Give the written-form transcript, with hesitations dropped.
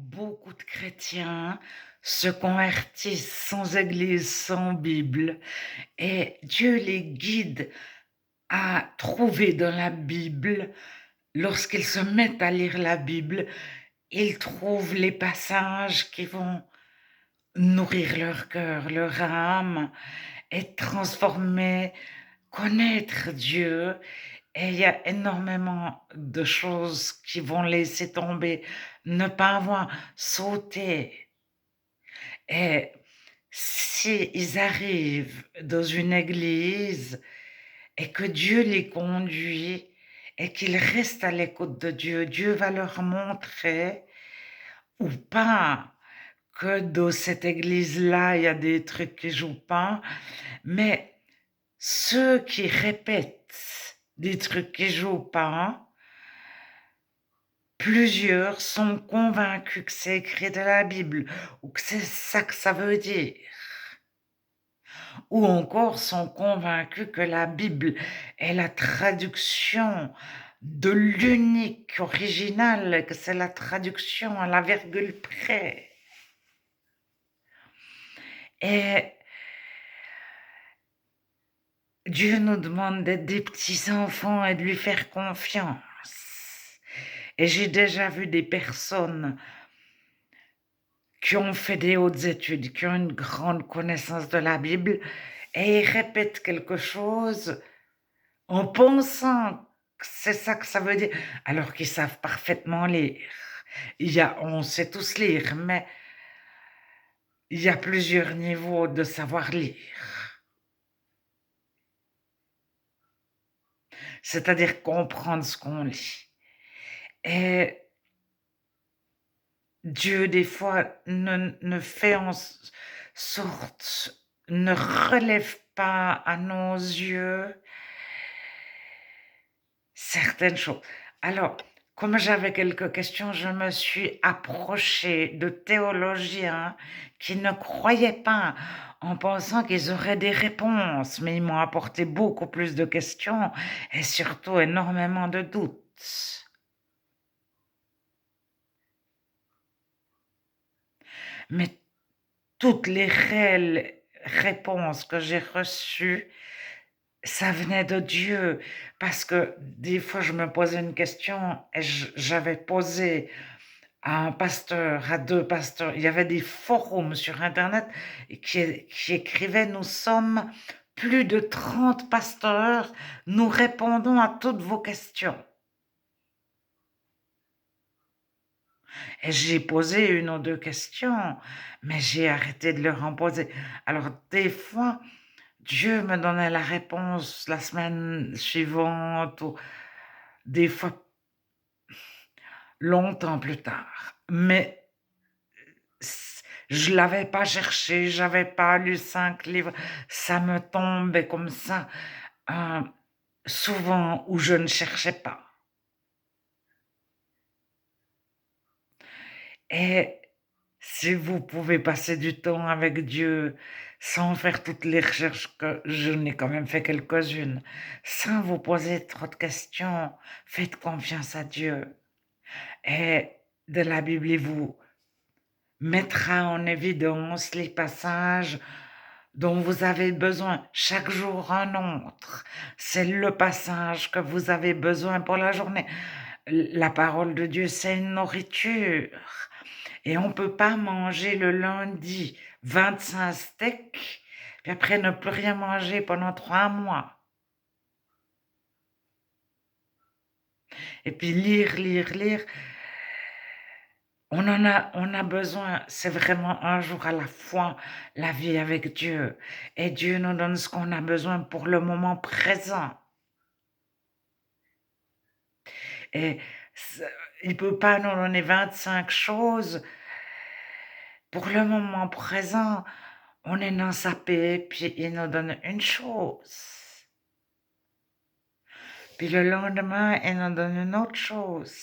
Beaucoup de chrétiens se convertissent sans église, sans Bible, et Dieu les guide à trouver dans la Bible, lorsqu'ils se mettent à lire la Bible, ils trouvent les passages qui vont nourrir leur cœur, leur âme, et transformer, connaître Dieu. Et il y a énormément de choses qui vont laisser tomber, ne pas avoir sauté. Et s'ils arrivent dans une église et que Dieu les conduit et qu'ils restent à l'écoute de Dieu, Dieu va leur montrer ou pas que dans cette église-là, il y a des trucs qui jouent pas, mais ceux qui répètent des trucs qui jouent pas, plusieurs sont convaincus que c'est écrit dans la Bible ou que c'est ça que ça veut dire. Ou encore sont convaincus que la Bible est la traduction de l'unique original, que c'est la traduction à la virgule près. Et Dieu nous demande d'être des petits enfants et de lui faire confiance. Et j'ai déjà vu des personnes qui ont fait des hautes études, qui ont une grande connaissance de la Bible, et ils répètent quelque chose en pensant que c'est ça que ça veut dire, alors qu'ils savent parfaitement lire. On sait tous lire, mais il y a plusieurs niveaux de savoir lire. C'est-à-dire comprendre ce qu'on lit. Et Dieu, des fois, ne fait en sorte, ne relève pas à nos yeux certaines choses. Alors, comme j'avais quelques questions, je me suis approchée de théologiens qui ne croyaient pas, en pensant qu'ils auraient des réponses, mais ils m'ont apporté beaucoup plus de questions et surtout énormément de doutes. Mais toutes les réelles réponses que j'ai reçues, ça venait de Dieu, parce que des fois je me posais une question et j'avais posé à un pasteur, à 2 pasteurs. Il y avait des forums sur internet qui écrivaient: «Nous sommes plus de 30 pasteurs, nous répondons à toutes vos questions». Et j'ai posé 1 ou 2 questions, mais j'ai arrêté de leur en poser. Alors des fois, Dieu me donnait la réponse la semaine suivante ou des fois longtemps plus tard, mais je l'avais pas cherché, j'avais pas lu 5 livres, ça me tombait comme ça, heu, souvent où je ne cherchais pas. Et si vous pouvez passer du temps avec Dieu sans faire toutes les recherches que je n'ai quand même fait quelques-unes, sans vous poser trop de questions, faites confiance à Dieu et de la Bible, il vous mettra en évidence les passages dont vous avez besoin, chaque jour un autre. C'est le passage que vous avez besoin pour la journée. La parole de Dieu, c'est une nourriture. Et on ne peut pas manger le lundi 25 steaks, puis après ne plus rien manger pendant 3 mois. Et puis lire, lire, lire, on a besoin, c'est vraiment un jour à la fois, la vie avec Dieu. Et Dieu nous donne ce qu'on a besoin pour le moment présent. Et ce il ne peut pas nous donner 25 choses. Pour le moment présent, on est dans sa paix, puis il nous donne une chose. Puis le lendemain, il nous donne une autre chose.